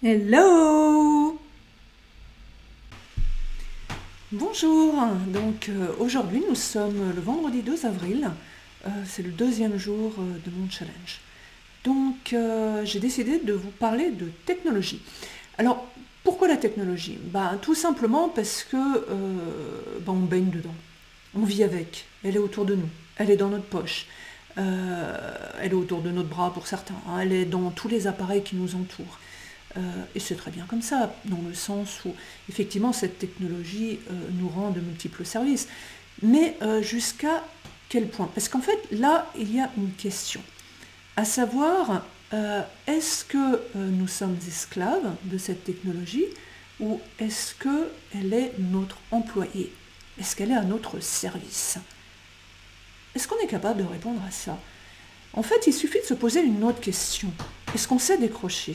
Hello! Bonjour, donc aujourd'hui nous sommes le vendredi 2 avril, c'est le deuxième jour de mon challenge. Donc j'ai décidé de vous parler de technologie. Alors pourquoi la technologie? Tout simplement parce que on baigne dedans, on vit avec, elle est autour de nous, elle est dans notre poche, elle est autour de notre bras pour certains, hein, elle est dans tous les appareils qui nous entourent. Et c'est très bien comme ça, dans le sens où effectivement cette technologie nous rend de multiples services. Mais jusqu'à quel point? Parce qu'en fait, là, il y a une question. À savoir, est-ce que nous sommes esclaves de cette technologie ou est-ce qu'elle est notre employée? Est-ce qu'elle est à notre service? Est-ce qu'on est capable de répondre à ça? En fait, il suffit de se poser une autre question. Est-ce qu'on sait décrocher?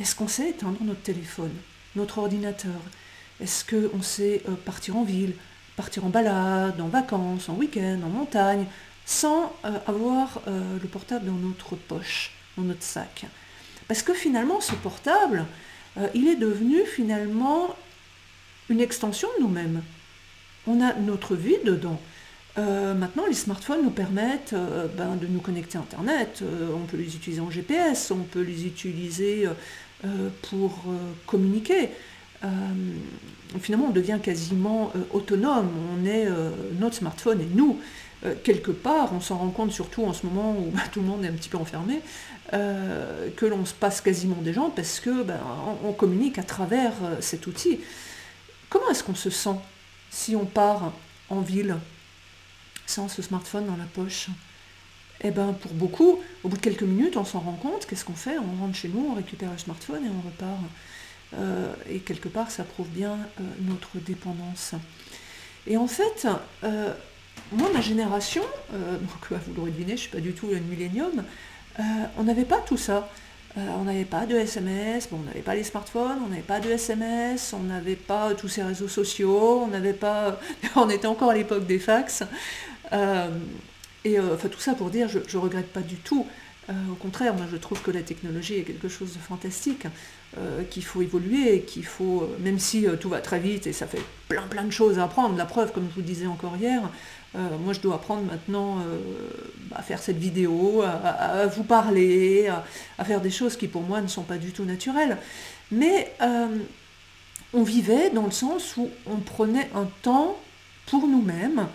Est-ce qu'on sait éteindre notre téléphone, notre ordinateur? Est-ce qu'on sait partir en ville, partir en balade, en vacances, en week-end, en montagne, sans avoir le portable dans notre poche, dans notre sac? Parce que finalement, ce portable, il est devenu finalement une extension de nous-mêmes. On a notre vie dedans. Maintenant, les smartphones nous permettent de nous connecter à Internet. On peut les utiliser en GPS, on peut les utiliser pour communiquer. Finalement, on devient quasiment autonome. On est notre smartphone et nous. Quelque part, on s'en rend compte surtout en ce moment où tout le monde est un petit peu enfermé, que l'on se passe quasiment des gens parce que on communique à travers cet outil. Comment est-ce qu'on se sent si on part en ville sans ce smartphone dans la poche? Eh bien, pour beaucoup, au bout de quelques minutes, on s'en rend compte. Qu'est-ce qu'on fait? On rentre chez nous, on récupère le smartphone et on repart. Et quelque part, ça prouve bien notre dépendance. Et en fait, moi, ma génération, donc vous l'aurez deviné, je ne suis pas du tout une millénium, on n'avait pas tout ça. On n'avait pas de SMS, on n'avait pas les smartphones, on n'avait pas de SMS, on n'avait pas tous ces réseaux sociaux, on n'avait pas... On était encore à l'époque des fax. Enfin, tout ça pour dire, je ne regrette pas du tout. Au contraire, moi je trouve que la technologie est quelque chose de fantastique, qu'il faut évoluer, qu'il faut, même si tout va très vite et ça fait plein de choses à apprendre. La preuve, comme je vous disais encore hier, moi je dois apprendre maintenant à faire cette vidéo, à vous parler, à faire des choses qui pour moi ne sont pas du tout naturelles. Mais on vivait dans le sens où on prenait un temps pour nous-mêmes.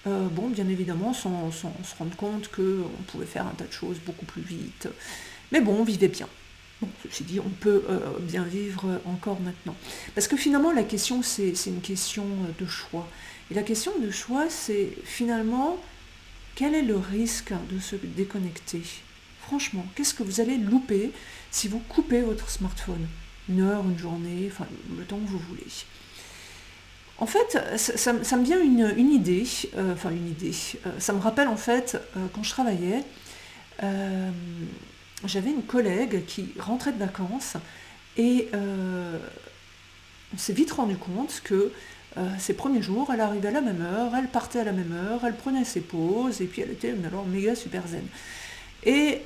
Bien évidemment, sans se rendre compte qu'on pouvait faire un tas de choses beaucoup plus vite. Mais bon, on vivait bien. Bon, ceci dit, on peut bien vivre encore maintenant. Parce que finalement, la question, c'est une question de choix. Et la question de choix, c'est finalement, quel est le risque de se déconnecter? Franchement, qu'est-ce que vous allez louper si vous coupez votre smartphone? Une heure, une journée, enfin, le temps que vous voulez. En fait, ça me vient une idée, ça me rappelle en fait, quand je travaillais, j'avais une collègue qui rentrait de vacances et on s'est vite rendu compte que ses premiers jours, elle arrivait à la même heure, elle partait à la même heure, elle prenait ses pauses et puis elle était alors méga super zen. Et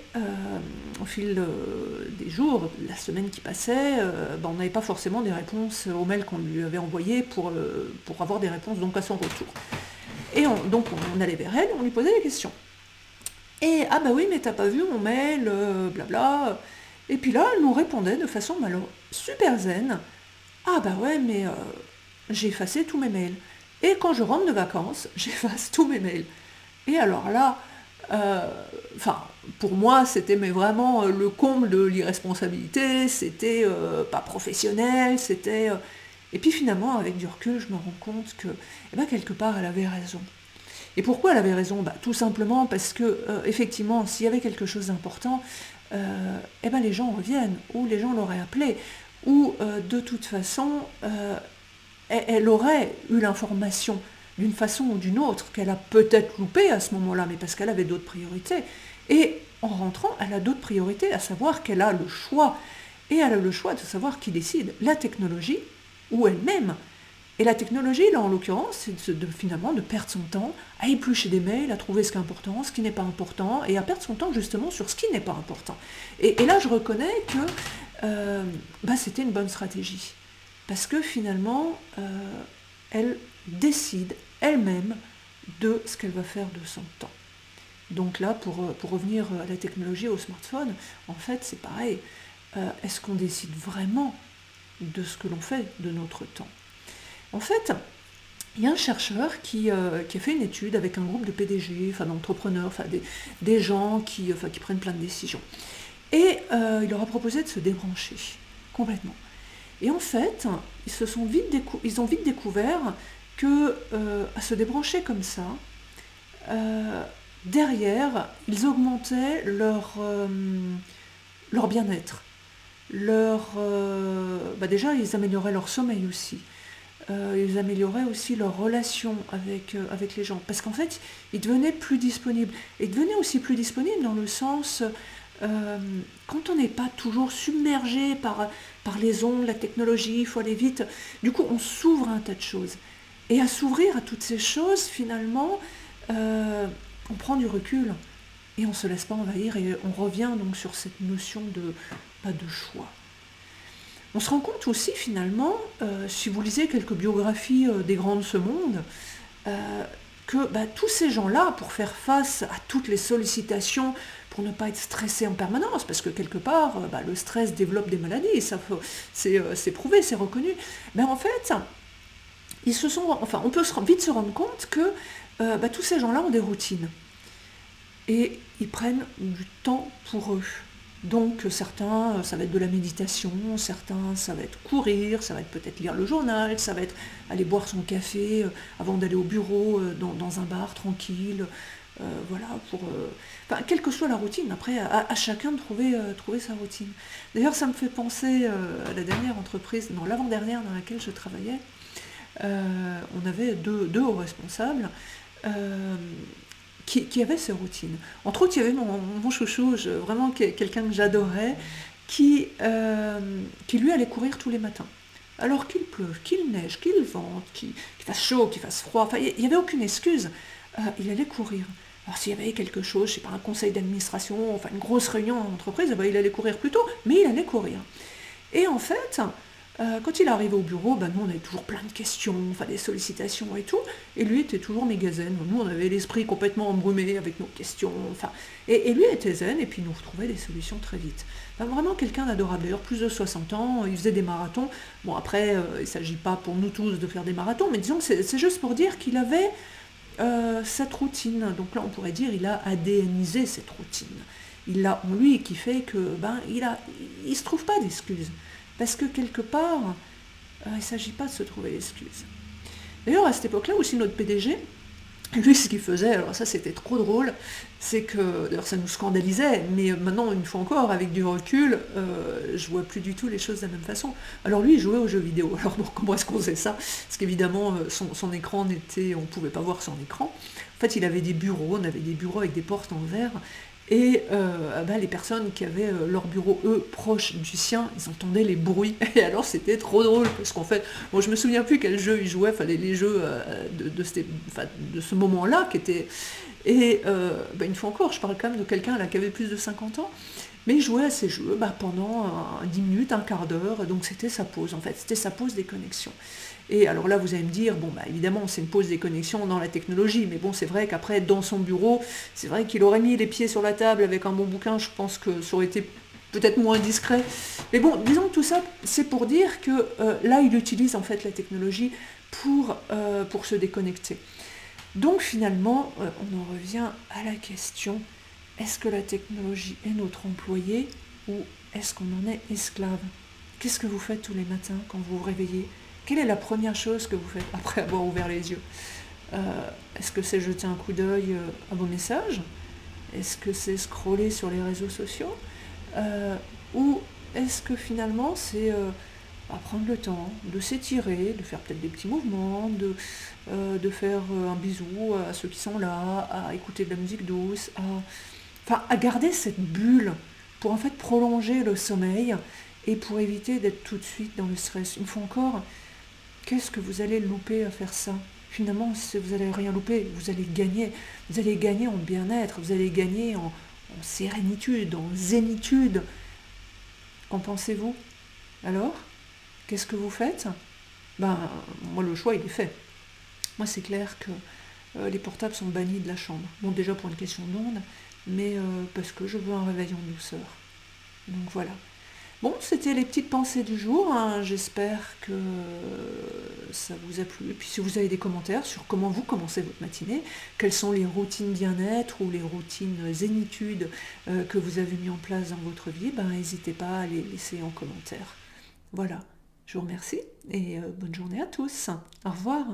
au fil des jours, la semaine qui passait, on n'avait pas forcément des réponses aux mails qu'on lui avait envoyés pour avoir des réponses donc à son retour. Et donc on allait vers elle, on lui posait des questions. Et ah bah oui, mais t'as pas vu mon mail, blabla. Et puis là, elle nous répondait de façon super zen. Ah bah ouais, mais j'ai effacé tous mes mails. Et quand je rentre de vacances, j'efface tous mes mails. Et alors là, pour moi, c'était vraiment le comble de l'irresponsabilité, c'était pas professionnel, c'était... Et puis finalement, avec du recul, je me rends compte que, quelque part, elle avait raison. Et pourquoi elle avait raison? Tout simplement parce que, effectivement, s'il y avait quelque chose d'important, les gens reviennent, ou les gens l'auraient appelé, ou de toute façon, elle aurait eu l'information d'une façon ou d'une autre, qu'elle a peut-être loupé à ce moment-là, mais parce qu'elle avait d'autres priorités. Et en rentrant, elle a d'autres priorités, à savoir qu'elle a le choix. Et elle a le choix de savoir qui décide, la technologie ou elle-même. Et la technologie, là en l'occurrence, c'est finalement de perdre son temps à éplucher des mails, à trouver ce qui est important, ce qui n'est pas important, et à perdre son temps justement sur ce qui n'est pas important. Et là, je reconnais que c'était une bonne stratégie. Parce que finalement, elle décide elle-même de ce qu'elle va faire de son temps. Donc là, pour revenir à la technologie, au smartphone, en fait, c'est pareil. Est-ce qu'on décide vraiment de ce que l'on fait de notre temps? En fait, il y a un chercheur qui a fait une étude avec un groupe de PDG, d'entrepreneurs, des gens qui prennent plein de décisions. Et il leur a proposé de se débrancher complètement. Et en fait, ils ont vite découvert que à se débrancher comme ça, derrière, ils augmentaient leur bien-être. Déjà, ils amélioraient leur sommeil aussi. Ils amélioraient aussi leur relation avec les gens. Parce qu'en fait, ils devenaient plus disponibles. Et ils devenaient aussi plus disponibles dans le sens, quand on n'est pas toujours submergé par les ondes, la technologie, il faut aller vite, du coup, on s'ouvre à un tas de choses. Et à s'ouvrir à toutes ces choses, finalement, on prend du recul et on ne se laisse pas envahir et on revient donc sur cette notion de choix. On se rend compte aussi finalement, si vous lisez quelques biographies des grands de ce monde, que tous ces gens-là, pour faire face à toutes les sollicitations, pour ne pas être stressés en permanence, parce que quelque part, le stress développe des maladies, c'est prouvé, c'est reconnu, en fait, on peut vite se rendre compte que tous ces gens-là ont des routines. Et ils prennent du temps pour eux. Donc certains, ça va être de la méditation, certains, ça va être courir, ça va être peut-être lire le journal, ça va être aller boire son café avant d'aller au bureau, dans un bar tranquille, quelle que soit la routine, après à chacun de trouver sa routine. D'ailleurs, ça me fait penser à la dernière entreprise, non, l'avant-dernière dans laquelle je travaillais, on avait deux hauts responsables, qui avait ses routines. Entre autres, il y avait mon chouchou, vraiment quelqu'un que j'adorais, qui lui allait courir tous les matins. Alors qu'il pleuve, qu'il neige, qu'il vente, qu'il fasse chaud, qu'il fasse froid, il n'y avait aucune excuse. Il allait courir. Alors s'il y avait quelque chose, je sais pas, un conseil d'administration, une grosse réunion en entreprise, il allait courir plus tôt, mais il allait courir. Et en fait, quand il arrivait au bureau, nous on avait toujours plein de questions, des sollicitations et tout, et lui était toujours méga zen. Nous on avait l'esprit complètement embrumé avec nos questions, et lui était zen, et puis il nous retrouvait des solutions très vite. Vraiment quelqu'un d'adorable. D'ailleurs, plus de 60 ans, il faisait des marathons. Bon après, il ne s'agit pas pour nous tous de faire des marathons, mais disons que c'est juste pour dire qu'il avait cette routine. Donc là on pourrait dire il a ADNisé cette routine. Il l'a en lui qui fait que il se trouve pas d'excuses. Parce que quelque part, il ne s'agit pas de se trouver l'excuse. D'ailleurs, à cette époque-là, aussi notre PDG, lui, ce qu'il faisait, alors ça c'était trop drôle, c'est que, d'ailleurs ça nous scandalisait, mais maintenant, une fois encore, avec du recul, je vois plus du tout les choses de la même façon. Alors lui, il jouait aux jeux vidéo. Alors bon, comment est-ce qu'on faisait ça? Parce qu'évidemment, son écran on ne pouvait pas voir son écran. En fait, il avait des bureaux, on avait des bureaux avec des portes en verre, et les personnes qui avaient leur bureau, eux, proche du sien, ils entendaient les bruits. Et alors, c'était trop drôle, parce qu'en fait, je me souviens plus quel jeu ils jouaient, les jeux de ce moment-là, qui étaient... Et une fois encore, je parle quand même de quelqu'un qui avait plus de 50 ans, mais il jouait à ces jeux pendant 10 minutes, un quart d'heure, donc c'était sa pause, en fait, c'était sa pause des connexions. Et alors là, vous allez me dire, évidemment, c'est une pause des connexions dans la technologie, mais bon, c'est vrai qu'après, dans son bureau, c'est vrai qu'il aurait mis les pieds sur la table avec un bon bouquin, je pense que ça aurait été peut-être moins discret. Mais bon, disons que tout ça, c'est pour dire que là, il utilise en fait la technologie pour se déconnecter. Donc finalement, on en revient à la question, est-ce que la technologie est notre employé ou est-ce qu'on en est esclave? Qu'est-ce que vous faites tous les matins quand vous vous réveillez? Quelle est la première chose que vous faites après avoir ouvert les yeux? Est-ce que c'est jeter un coup d'œil à vos messages? Est-ce que c'est scroller sur les réseaux sociaux? Ou est-ce que finalement c'est prendre le temps de s'étirer, de faire peut-être des petits mouvements, de faire un bisou à ceux qui sont là, à écouter de la musique douce, à garder cette bulle pour en fait prolonger le sommeil et pour éviter d'être tout de suite dans le stress. Une fois encore, qu'est-ce que vous allez louper à faire ça? Finalement, vous n'allez rien louper, vous allez gagner. Vous allez gagner en bien-être, vous allez gagner en sérénitude, en zénitude. Qu'en pensez-vous? Alors, qu'est-ce que vous faites? Ben, moi le choix il est fait. Moi c'est clair que les portables sont bannis de la chambre. Bon, déjà pour une question d'onde, mais parce que je veux un réveil en douceur. Donc voilà. Bon, c'était les petites pensées du jour, hein. J'espère que ça vous a plu. Et puis si vous avez des commentaires sur comment vous commencez votre matinée, quelles sont les routines bien-être ou les routines zénitude que vous avez mis en place dans votre vie, ben, n'hésitez pas à les laisser en commentaire. Voilà, je vous remercie et bonne journée à tous. Au revoir.